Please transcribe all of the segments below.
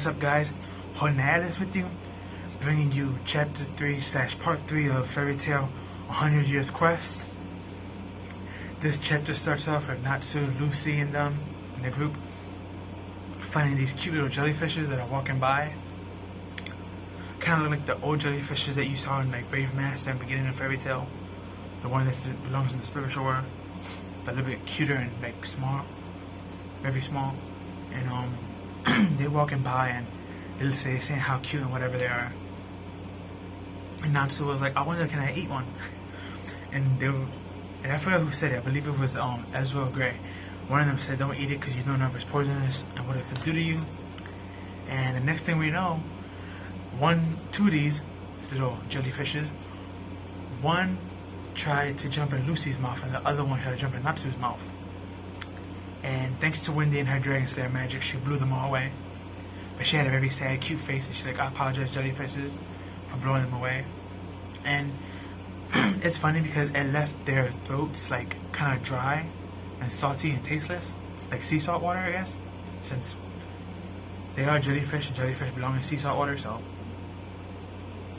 What's up, guys? Holyknight with you, bringing you Chapter 3/Part 3 of Fairytail 100 Years Quest. This chapter starts off with Natsu, Lucy, and them in the group finding these cute little jellyfishes that are walking by. Kind of look like the old jellyfishes that you saw in like Brave Master and beginning of Fairytail. The one that belongs in the spiritual world, but a little bit cuter and like small, very small. And they're walking by and they're saying how cute and whatever they are. And Natsu was like, I wonder, can I eat one? And I forgot who said it. I believe it was Ezra or Gray. One of them said, don't eat it because you don't know if it's poisonous and what it could do to you. And the next thing we know, two of these little jellyfishes, one tried to jump in Lucy's mouth and the other one tried to jump in Natsu's mouth. And thanks to Wendy and her Dragon Slayer magic, she blew them all away. But she had a very sad, cute face, and she's like, I apologize, jellyfishes, for blowing them away. And it's funny because it left their throats like kind of dry and salty and tasteless, like sea salt water, I guess, since they are jellyfish and jellyfish belong in sea salt water. So,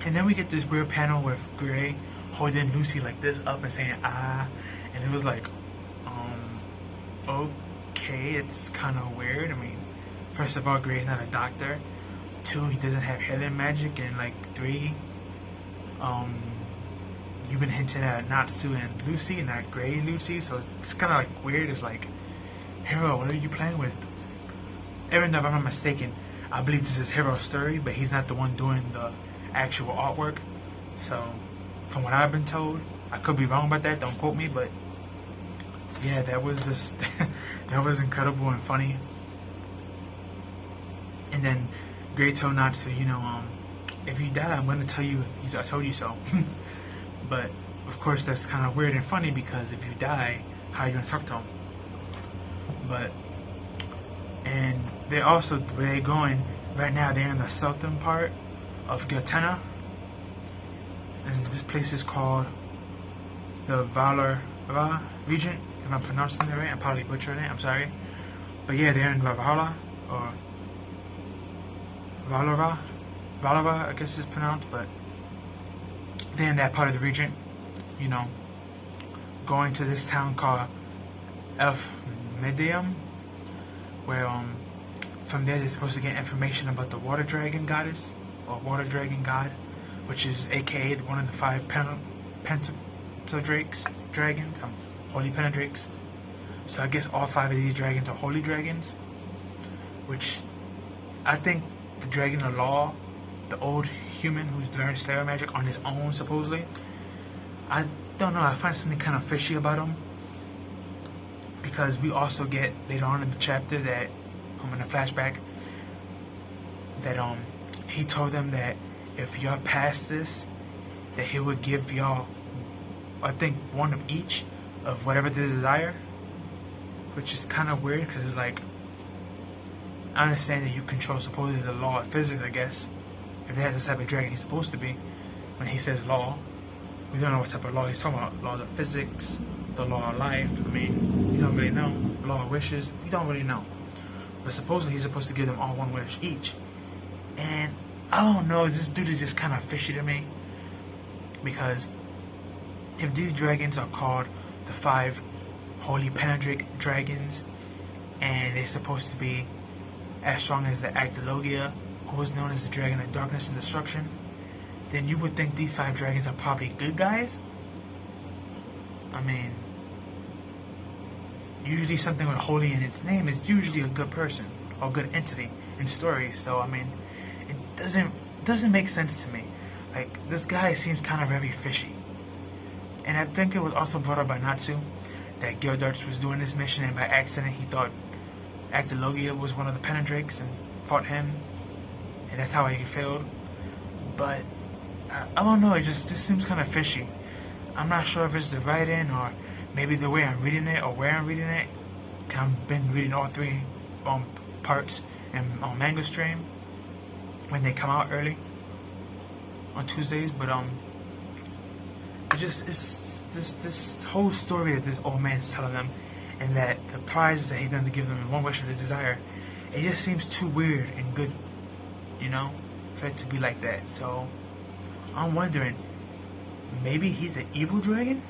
and then we get this weird panel with Gray holding Lucy like this up and saying ah, and it was like, okay, it's kind of weird. I mean, first of all, Gray's not a doctor. 2, he doesn't have healing magic, and like 3, you've been hinting at Natsu and Lucy, not Gray and Lucy, so it's kind of like weird. It's like, Hero, what are you playing with? Even though if I'm not mistaken, I believe this is Hero's story, but he's not the one doing the actual artwork. So, from what I've been told, I could be wrong about that. Don't quote me, but yeah, that was just that was incredible and funny. And then Gray told Natsu, if you die, I'm gonna tell you I told you so. But of course, that's kind of weird and funny because if you die, how are you gonna talk to him? And they're also where they're going right now. They're in the southern part of Gotena, and this place is called the Valora region. If I'm pronouncing it right, I'm probably butchering it, I'm sorry. But yeah, they're in Valhalla, or Valora, I guess it's pronounced, but they're in that part of the region, going to this town called Medium, where from there they're supposed to get information about the water dragon goddess, or water dragon god, which is aka one of the 5 dragons, holy pentadrakes. So I guess all 5 of these dragons are holy dragons, which I think the dragon of law, the old human who's learned Slayer magic on his own supposedly, I don't know, I find something kind of fishy about him, because we also get later on in the chapter that in a flashback that he told them that if y'all pass this, that he would give y'all, I think, one of each of whatever they desire, which is kind of weird because it's like, I understand that you control supposedly the law of physics, I guess, if that's the type of dragon he's supposed to be. When he says law, we don't know what type of law he's talking about. Law of physics, the law of life, I mean, you don't really know. Law of wishes, you don't really know. But supposedly he's supposed to give them all one wish each. And I don't know, this dude is just kind of fishy to me, because if these dragons are called the 5 holy penetrate dragons, and they're supposed to be as strong as the Actilogia, who was known as the dragon of darkness and destruction, then you would think these 5 dragons are probably good guys. I mean, usually something with holy in its name is usually a good person or good entity in the story. So I mean, it doesn't make sense to me. Like, this guy seems kind of very fishy. And I think it was also brought up by Natsu that Gildarts was doing this mission, and by accident he thought Actilogia was one of the Pentadrakes and fought him, and that's how he failed. But I don't know, this seems kind of fishy. I'm not sure if it's the writing or maybe the way I'm reading it or where I'm reading it. I've been reading all 3 parts on Manga Stream when they come out early on Tuesdays, but it's this whole story that this old man's telling them, and that the prizes that he's going to give them in one wish of the desire, it just seems too weird and good you know, for it to be like that. So I'm wondering, maybe he's an evil dragon?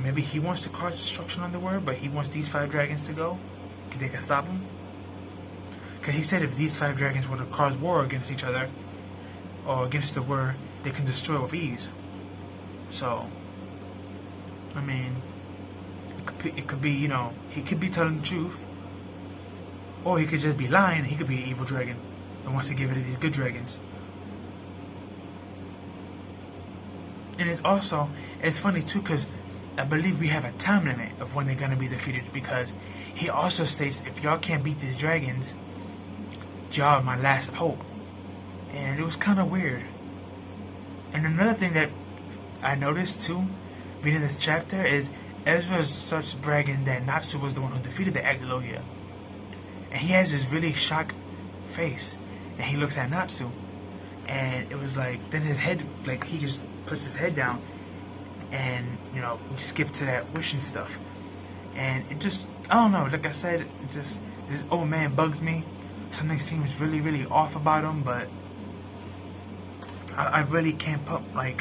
Maybe he wants to cause destruction on the world, but he wants these 5 dragons to go, because they can stop him? Because he said if these 5 dragons were to cause war against each other, or against the world, they can destroy with ease. So, I mean, it could be, you know, he could be telling the truth, or he could just be lying. He could be an evil dragon and wants to give it to these good dragons. And it's funny too, because I believe we have a time limit of when they're going to be defeated, because he also states, if y'all can't beat these dragons, y'all are my last hope. And it was kind of weird. And another thing that I noticed too, reading this chapter, is Ezra's such bragging that Natsu was the one who defeated the Agdalogia. And he has this really shocked face. And he looks at Natsu. And it was like, then his head, like, he just puts his head down. And, you know, we skip to that wishing stuff. And it just, I don't know, like I said, it just, this old man bugs me. Something seems really, really off about him, but I really can't put, I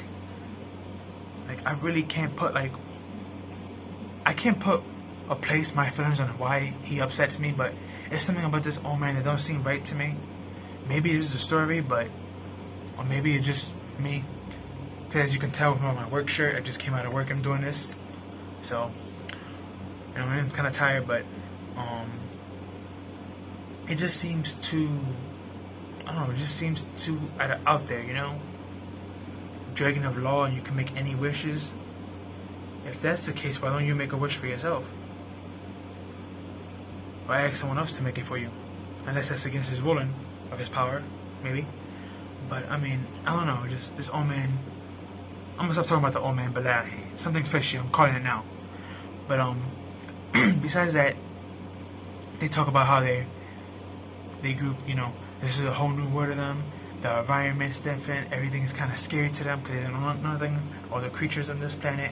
can't put a place my feelings on why he upsets me, but it's something about this old man that don't seem right to me. Maybe it is the story, or maybe it's just me. Because as you can tell from my work shirt, I just came out of work, I'm doing this. So, you know, I'm kind of tired, but, it just seems too, I don't know, it just seems too out there, you know? Dragon of law, and you can make any wishes. If that's the case, why don't you make a wish for yourself? Or ask someone else to make it for you? Unless that's against his ruling of his power, maybe. But, I mean, I don't know, just this old man. I'm gonna stop talking about the old man, but something's fishy, I'm calling it now. But, besides that, they talk about how they group, you know, this is a whole new world to them. The environment's different, everything is kind of scary to them because they don't know nothing, or the creatures on this planet.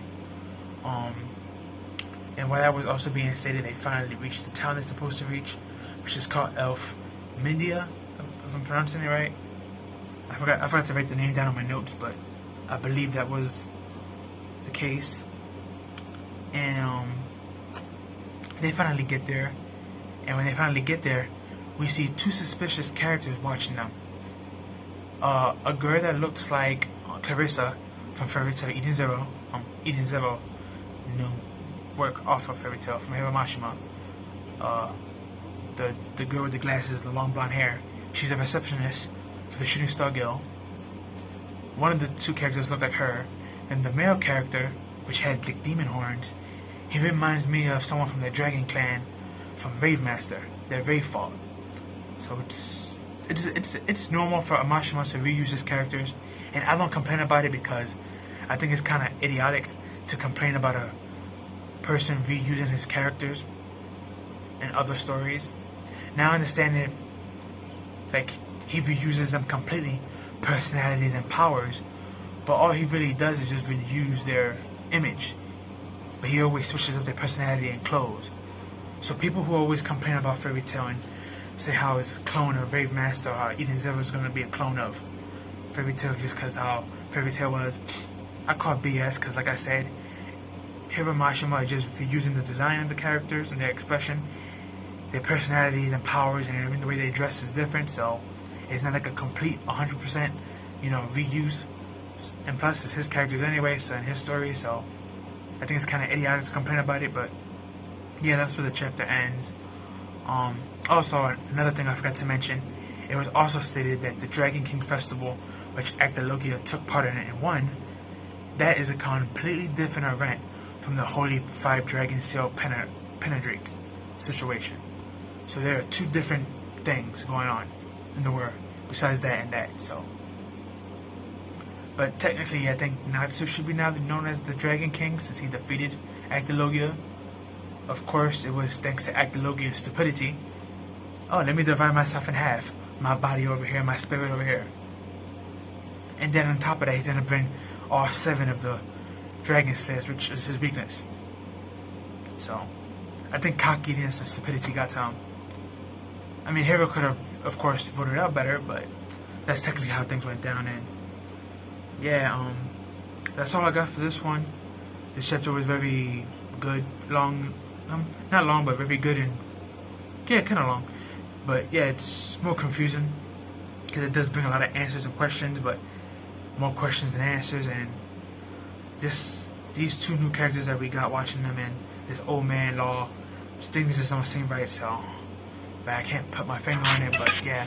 And while that was also being stated, they finally reached the town they're supposed to reach, which is called Elf Mindia, if I'm pronouncing it right. I forgot to write the name down on my notes, but I believe that was the case. And they finally get there, and when they finally get there, we see 2 suspicious characters watching them. A girl that looks like Clarissa from Fairytail, Eden Zero, new work off of Fairytail from Hiro Mashima. The girl with the glasses, the long blonde hair, she's a receptionist for the Shooting Star Guild. One of the 2 characters look like her, and the male character, which had like demon horns, he reminds me of someone from the Dragon Clan from Rave Master, their Rave Fault. So it's normal for Mashima to reuse his characters, and I don't complain about it because I think it's kind of idiotic to complain about a person reusing his characters in other stories. Now I understand if, like, he reuses them completely, personalities and powers, but all he really does is just reuse their image, but he always switches up their personality and clothes. So people who always complain about Fairytail and say how it's a clone of Rave Master, or how Eden Zero is going to be a clone of Fairytail just because how Fairytail was, I call BS, because like I said, Hiro Mashima is just reusing the design of the characters and their expression, their personalities and powers, and even the way they dress is different, so it's not like a complete 100%, you know, reuse. And plus, it's his characters anyway, so in his story, so I think it's kind of idiotic to complain about it, but yeah, that's where the chapter ends. Also, another thing I forgot to mention, it was also stated that the Dragon King Festival, which Agdalogia took part in and won, that is a completely different event from the Holy 5 Dragon Seal Penedrake situation. So there are 2 different things going on in the world, besides that and that, so. But technically, I think Natsu should be now known as the Dragon King, since he defeated Agdalogia. Of course, it was thanks to Agdalogia's stupidity. Oh, let me divide myself in half. My body over here, my spirit over here. And then on top of that, he's going to bring all 7 of the Dragon Slayers, which is his weakness. So, I think cockiness and stupidity got to him. I mean, Hero could have, of course, voted out better, but that's technically how things went down. And yeah, that's all I got for this one. This chapter was very good, long, not long, but very good, and yeah, kind of long. But yeah, it's more confusing because it does bring a lot of answers and questions, but more questions than answers. And just these two new characters that we got watching them, and this old man Law, things just don't seem right. So, but I can't put my finger on it. But yeah,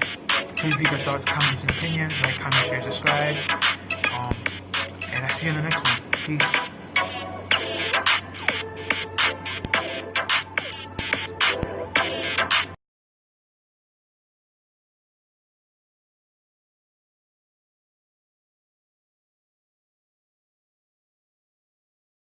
please leave your thoughts, comments, and opinions. Like, comment, share, subscribe. And I see you in the next one. Peace.